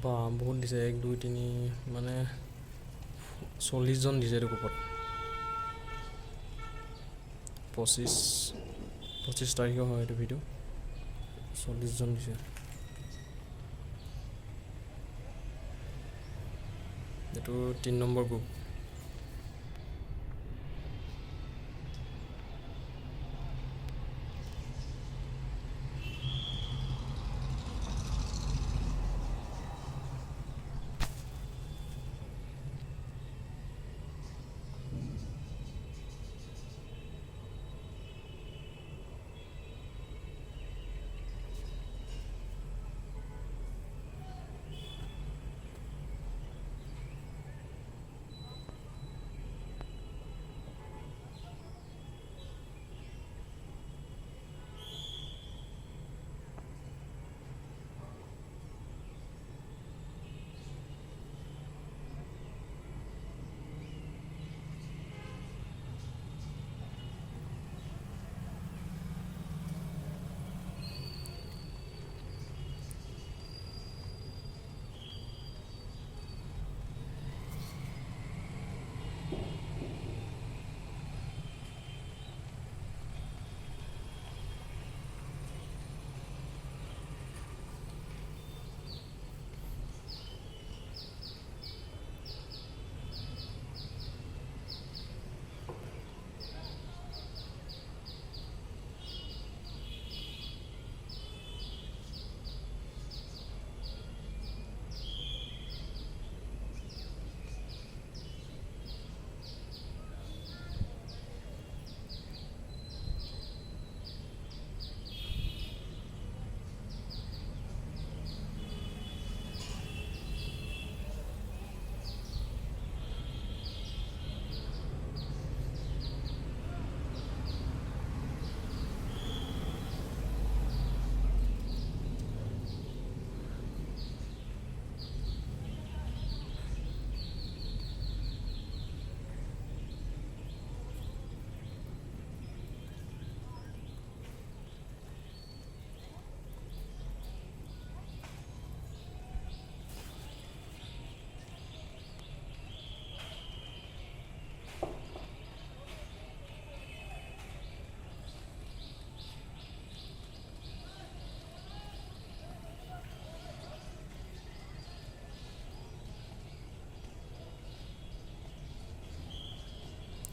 বা বহুত দিছে 1 2 3 মানে 40জন দিছে এইটো গ্ৰুপত 25 তাৰিখৰ হয় এইটো ভিডিঅ' 40জন দিছে এইটো 3 নম্বৰ গ্ৰুপ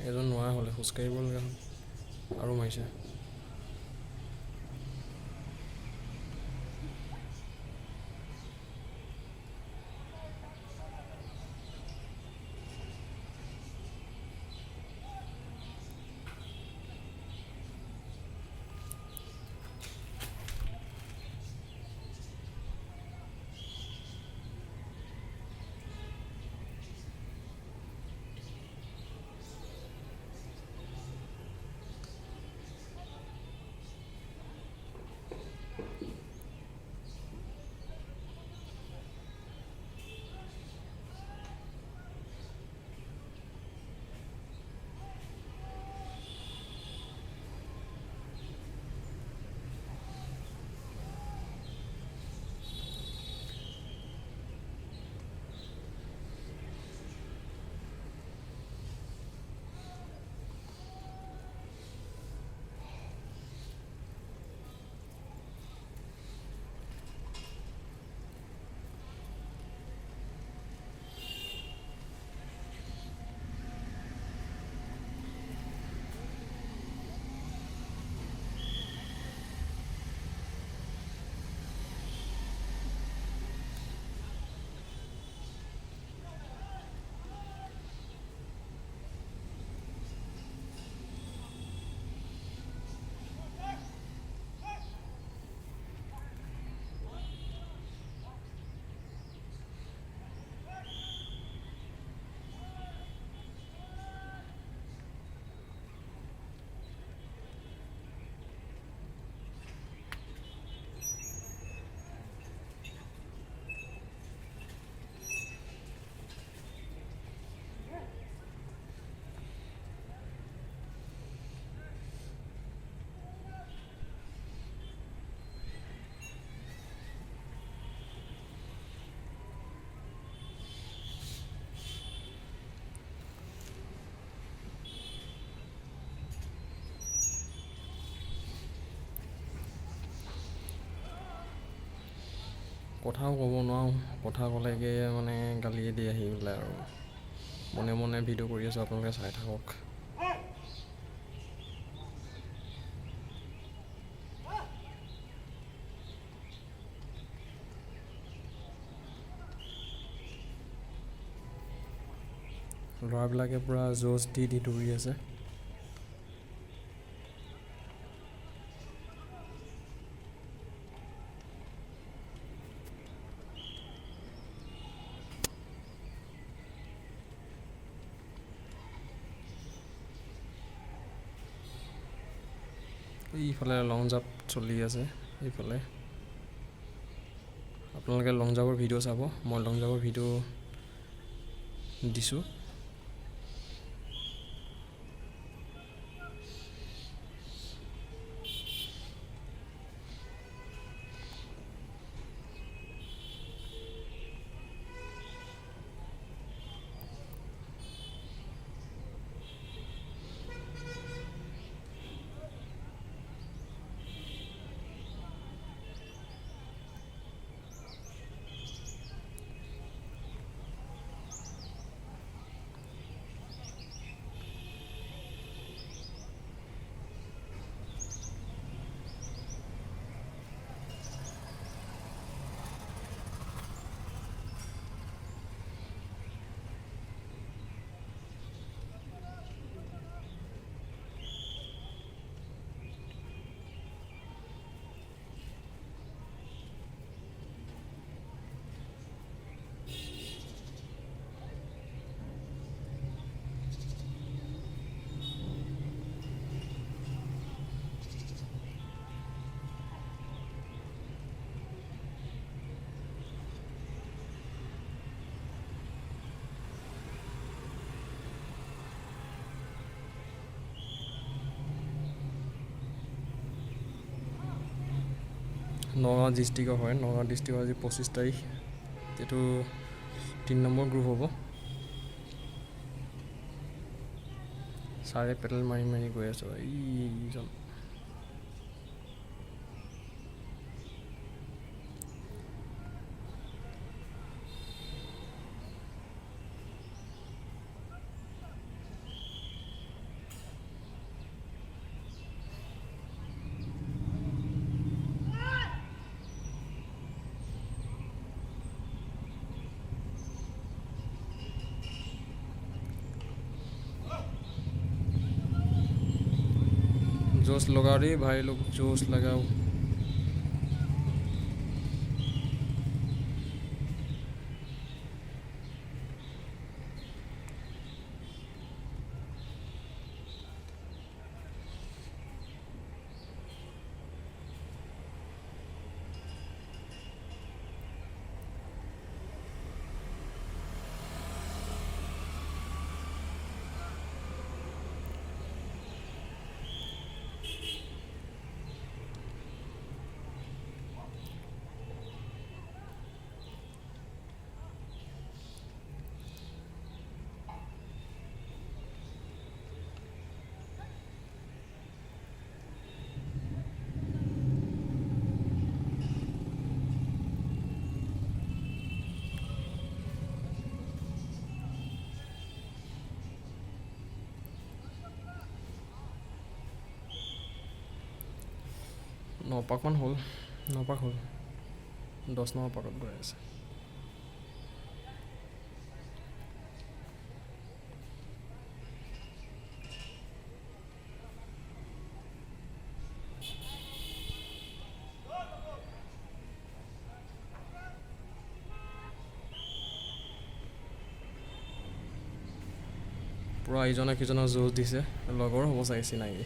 এজন নোৱাৰা হ'লে খোজকাঢ়িব লগা হ'ল আৰু মাৰিছে কথাও ক'ব নোৱাৰোঁ, কথা ক'লেগে মানে গালিয়ে দি আহি পেলাই আৰু মনে মনে ভিডিঅ' কৰি আছোঁ, আপোনালোকে চাই থাকক। ল'ৰাবিলাকে পূৰা য'জ দি দৌৰি আছে। এইফালে লং জাম্প চলি আছে। এইফালে আপোনালোকে লং জাম্পৰ ভিডিঅ' চাব, মই লং জাম্পৰ ভিডিঅ' দিছোঁ। নগাঁও ডিষ্ট্ৰিক্টৰ হয়, নগাঁও ডিষ্ট্ৰিক্টৰ আজি 25 তাৰিখ। এইটো 3 নম্বৰ গ্ৰুপ হ'ব। ছাৰে পেডেল মাৰি মাৰি গৈ আছোঁ। এইজন जोश लगाओ रे भाई लोग, जोश लगाओ। নপাকমান হ'ল, 9 পাক হ'ল, 10 নম্বৰ পাকত গৈ আছে। পূৰা ইজনে সিজনক যুঁজ দিছে, লগৰ হ'ব চাগে চিনাকি।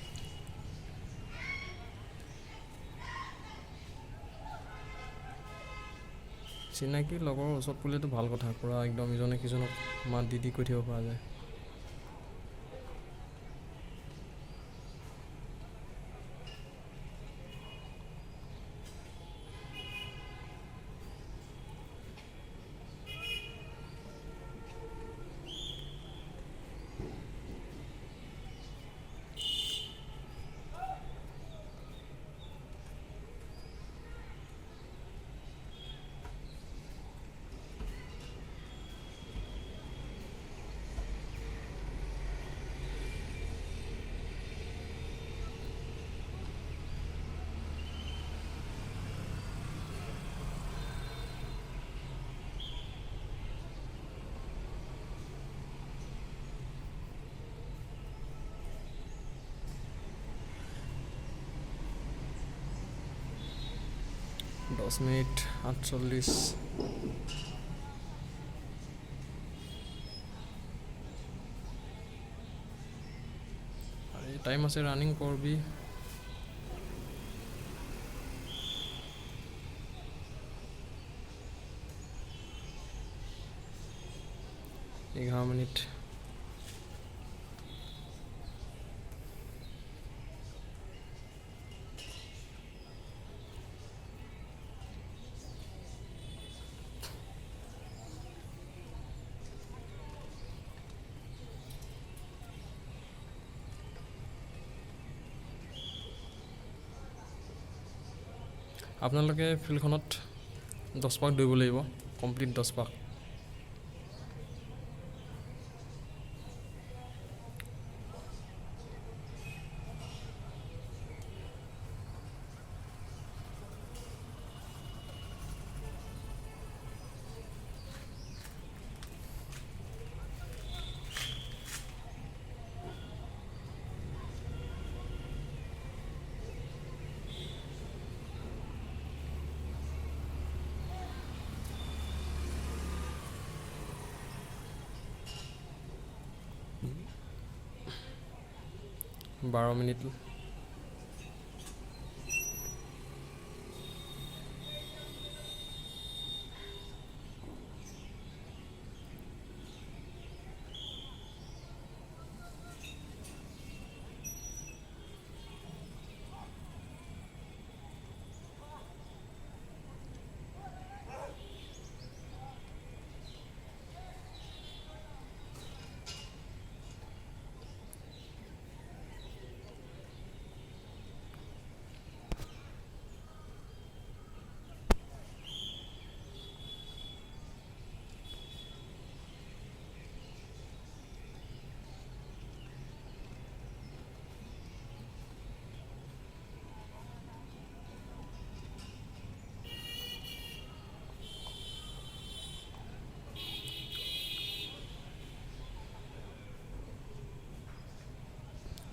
চিনাকি লগৰ ওচৰত পৰিলেতো ভাল কথা, পূৰা একদম ইজনে সিজনক মাত দি কৈ থাকিব পৰা যায়। 10 মিনিট 48 টাইম আছে ৰানিং কৰবি এঘাৰ মিনিট আপোনালোকে ফিল্ডখনত 10 পাক দৌৰিব লাগিব কমপ্লিট 10 পাক বাৰ মিনিট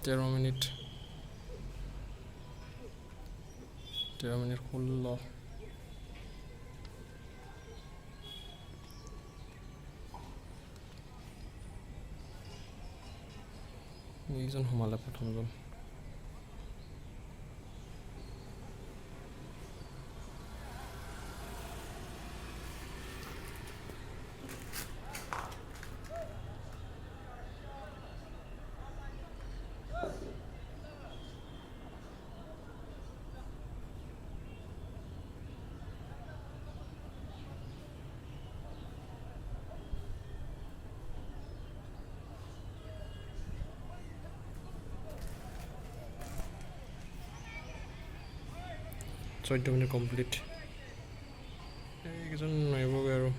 তেৰ মিনিট 16 এইজন সোমালে প্ৰথমজন চৈধ্য মিনিট কমপ্লিট এইকেইজন নোৱাৰিবগৈ আৰু